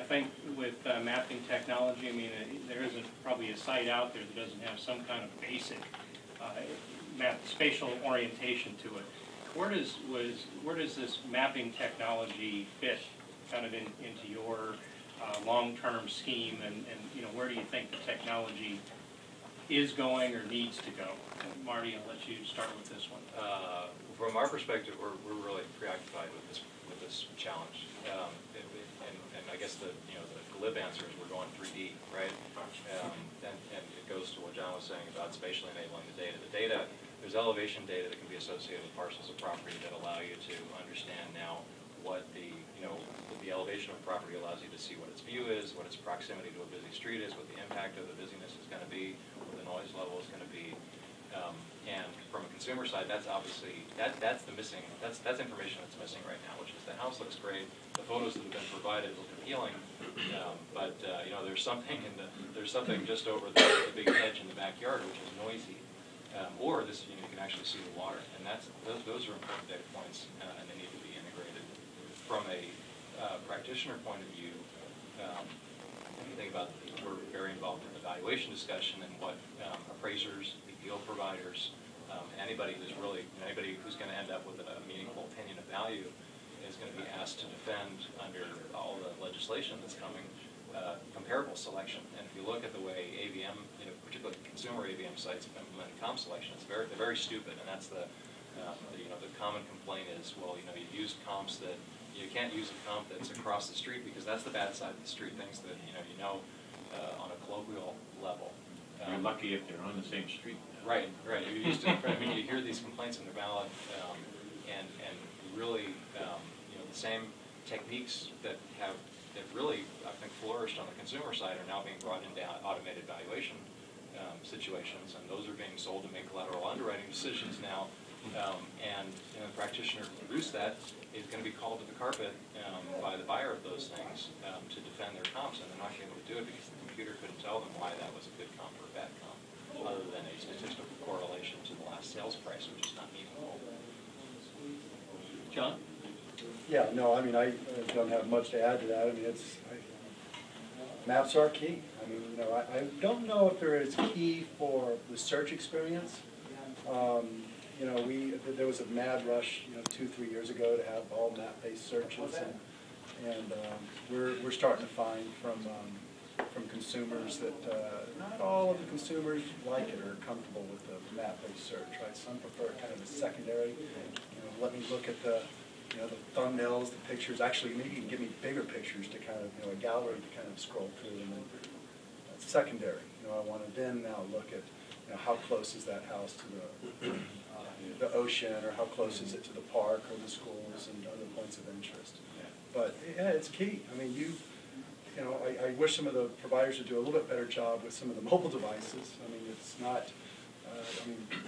think with mapping technology, I mean, there isn't probably a site out there that doesn't have some kind of basic spatial orientation to it. Where does this mapping technology fit kind of into your long-term scheme, and you know, where do you think the technology is going or needs to go? And Marty, I'll let you start with this one. From our perspective, we're really preoccupied with this challenge, and I guess the glib answer is we're going 3D, right? And it goes to what John was saying about spatially enabling the data. The data, there's elevation data that can be associated with parcels of property that allow you to understand now what the elevation of property allows you to see what its view is, what its proximity to a busy street is, what the impact of the busyness is going to be, what the noise level is going to be. And from a consumer side, that's obviously that's information that's missing right now, which is the house looks great, the photos that have been provided look appealing, but there's something just over the big hedge in the backyard which is noisy, or you can actually see the water, and those are important data points, and they need to be integrated. From a practitioner point of view, if you think about, we're very involved in the valuation discussion and what appraisers, deal providers, anybody who's going to end up with a meaningful opinion of value is going to be asked to defend under all the legislation that's coming comparable selection. And if you look at the way AVM, particularly consumer AVM sites have implemented comp selection, they're very stupid, and that's the common complaint is, well, you used comps that you can't use a comp that's across the street because that's the bad side of the street, things that on a colloquial level. You're lucky if they're on the same street. Right. You're used to. I mean, you hear these complaints and they're valid, and really, the same techniques that really, I think, flourished on the consumer side are now being brought into automated valuation situations, and those are being sold to make collateral underwriting decisions now. And the practitioner who produced that is going to be called to the carpet by the buyer of those things to defend their comps, and they're not going to be able to do it because the computer couldn't tell them why that was a good comp or a bad comp, other than a statistical correlation to the last sales price, which is not meaningful. John? Yeah, no, I mean, I don't have much to add to that. I mean, maps are key. I mean, I don't know if they're as key for the search experience. There was a mad rush, 2-3 years ago to have all map-based searches, and we're starting to find from consumers that not all of the consumers like it or are comfortable with the map-based search, right? Some prefer kind of a secondary. Let me look at the thumbnails, the pictures. Actually, maybe you can give me bigger pictures to kind of a gallery to kind of scroll through, and then that's secondary. I want to then now look at how close is that house to the ocean, or how close is it to the park or the schools and other points of interest. But yeah, it's key. I mean, I wish some of the providers would do a little bit better job with some of the mobile devices. I mean, it's not.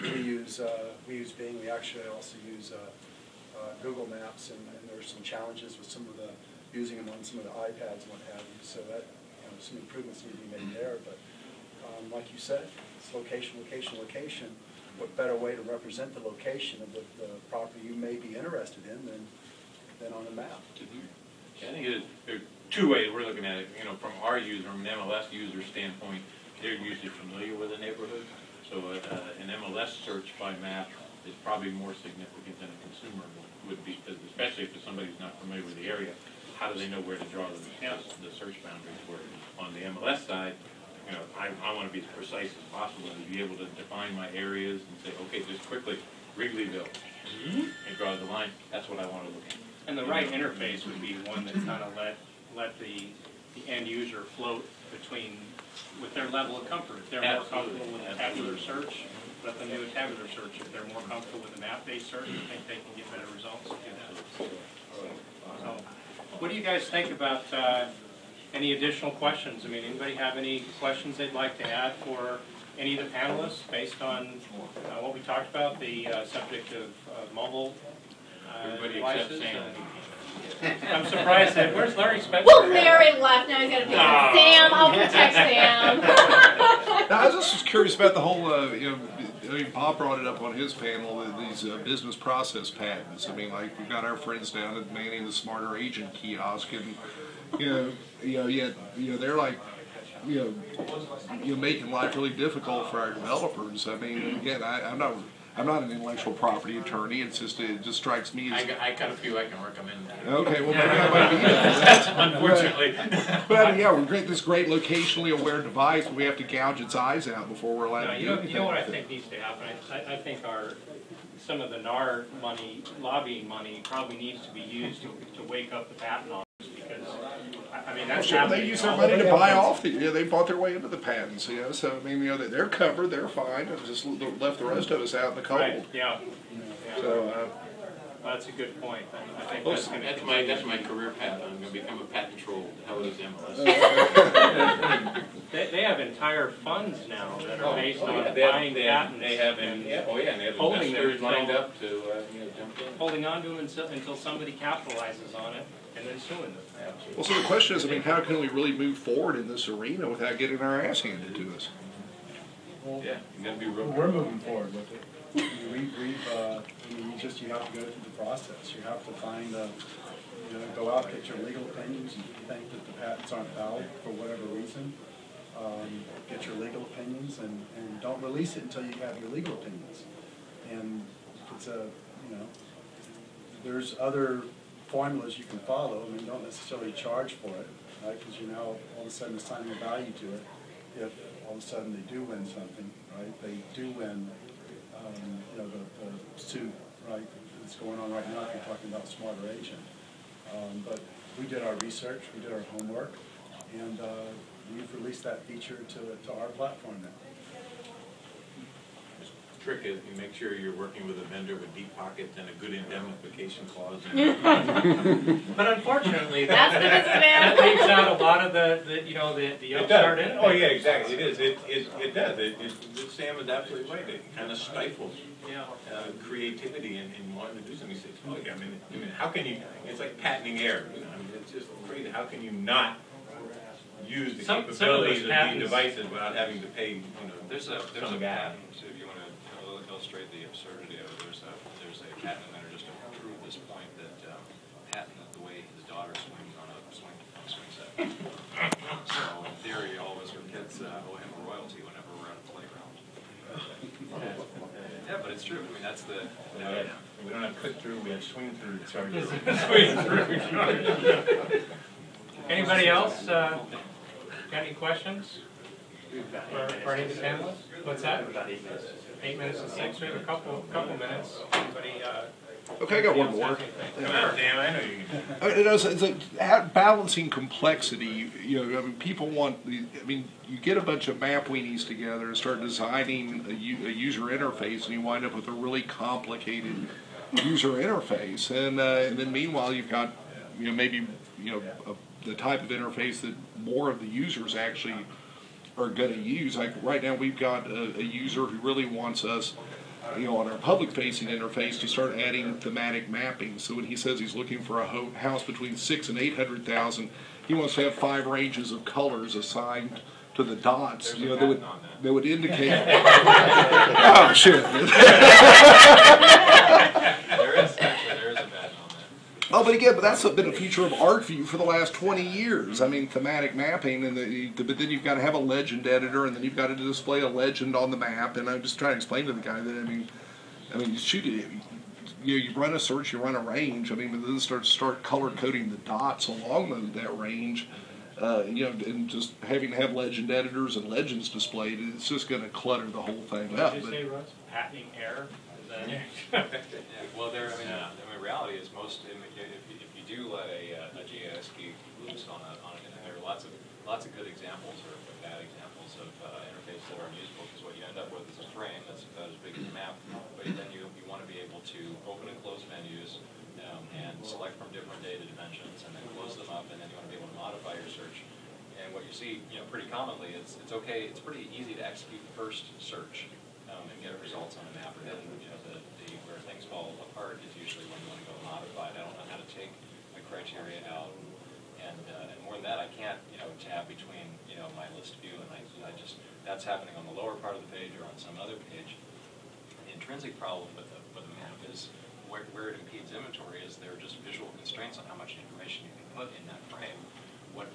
We use Bing. We actually also use Google Maps, and there are some challenges with using them on some of the iPads and what have you. So that some improvements need to be made there. But like you said, it's location, location, location. What better way to represent the location of the property you may be interested in than on a map? I think there are two ways we're looking at it. From our user, from an MLS user standpoint, they're usually familiar with the neighborhood. So an MLS search by map is probably more significant than a consumer would be, because especially if somebody who's not familiar with the area, how do they know where to draw the search boundaries? Where on the MLS side, I want to be as precise as possible and be able to define my areas and say, okay, just quickly, Wrigleyville, and draw the line. That's what I want to look at. And the right interface would be one that kind of let the end user float with their level of comfort. If they're more comfortable with a tabular search, let them do a tabular search. If they're more comfortable with a map-based search, I think they can get better results. So, what do you guys think about any additional questions? I mean, anybody have any questions they'd like to add for any of the panelists based on what we talked about, the subject of mobile devices? I'm surprised that, where's Larry Spencer? Well, Larry left, now he's got to pick up Sam. I'll protect Sam. Now, I was just curious about the whole, Bob brought it up on his panel, these business process patents. I mean, like, we've got our friends down at manning the Smarter Agent kiosk, and they're like, making life really difficult for our developers. I mean, again, I'm not an intellectual property attorney. It just strikes me as. I got a few I can recommend. Okay, well, maybe I might be that. Unfortunately. But I mean, yeah, we're great. This great locationally aware device, but we have to gouge its eyes out before we're allowed No, to you do know, anything. you know what I think needs to happen? I think some of the NAR money, lobbying money, probably needs to be used to wake up the patent office, because, I mean, that's Sure, happening. they use their money to buy off they bought their way into the patents, so I mean, they're covered, they're fine, and just left the rest of us out in the cold. Right, yeah. So, That's a good point. I think Well, that's gonna that's my career path. I'm going to become a patent troll. How is MLS? They have entire funds now that are based on yeah, buying patents. they have and they have holding them investors lined until- up to jump in. holding on to them until somebody capitalizes on it and then suing them. well, so the question is, I mean, how can we really move forward in this arena without getting our ass handed to us? Yeah, you got to be real. We're moving forward with it. You have to go through the process. You have to find, go out, get your legal opinions. If you think that the patents aren't valid for whatever reason, get your legal opinions and don't release it until you have your legal opinions. And it's there's other formulas you can follow. I mean, don't necessarily charge for it, right? Because all of a sudden assigning a value to it. If all of a sudden they do win something, right? They do win, the suit, right? That's going on right now. If you're talking about smarter agent, but we did our research, we did our homework, and we've released that feature to our platform now. The trick is you make sure you're working with a vendor with deep pockets and a good indemnification clause. But unfortunately, That's the that businessman. leaves out a lot of the upstart It end. does. Oh yeah, exactly. It is. It does. Sam is absolutely right. It kind of stifles Yeah. creativity and wanting to do something. Oh yeah, I mean, how can you? It's like patenting air. I mean, it's just crazy. How can you not use the Some of those capabilities of these patents- devices without having to pay? There's a some guy. patent, so if you want to illustrate the absurdity of it, there's a patent inventor just to prove this point that patented the way his daughter swings on a swing set. So in theory, all of us are kids owe him a royalty whenever we're at a playground. Yeah, but it's true. I mean, that's the. We don't have click through. We have swing through charges. Anybody else got any questions for any of the panelists? What's that? 8 minutes and 6. We have a couple minutes. Anybody? Okay, I got one more. Come on, Dan. I know you can. It's balancing complexity. I mean, people want. I mean, you get a bunch of map weenies together and start designing a user interface, and you wind up with a really complicated user interface. And then meanwhile, you've got maybe the type of interface that more of the users actually are going to use. Like right now, we've got a user who really wants us, on our public-facing interface to start adding thematic mapping. So when he says he's looking for a house between 6 and 800,000, he wants to have 5 ranges of colors assigned to the dots. That would indicate. Oh shit! There is a patent on that. Oh, but again, that's been a feature of ArcView for the last 20 years. I mean, thematic mapping, but then you've got to have a legend editor, and then you've got to display a legend on the map. And I'm just trying to explain to the guy that I mean, shoot it. You run a search, you run a range. I mean, but then start color coding the dots along that range. And just having to have legend editors and legends displayed, it's just going to clutter the whole thing up. What did you say, Russ? Patenting error? Is that Well, the reality is if you do let a GIS key loose on and there are lots of good examples or bad examples of interfaces that aren't useful, because what you end up with is a frame that's about as big as a map, but then you want to be able to open and close menus and select from different data dimensions and then close them up, and then you want to be able to modify your search. And what you see, pretty commonly, it's okay. It's pretty easy to execute the first search and get results on a map. And then where things fall apart is usually when you want to go modify it. I don't know how to take a criteria out, and more than that, I can't tab between my list view and I just that's happening on the lower part of the page or on some other page. The intrinsic problem with the map is where it impedes inventory is there are just visual constraints on how much information you can put in that frame. what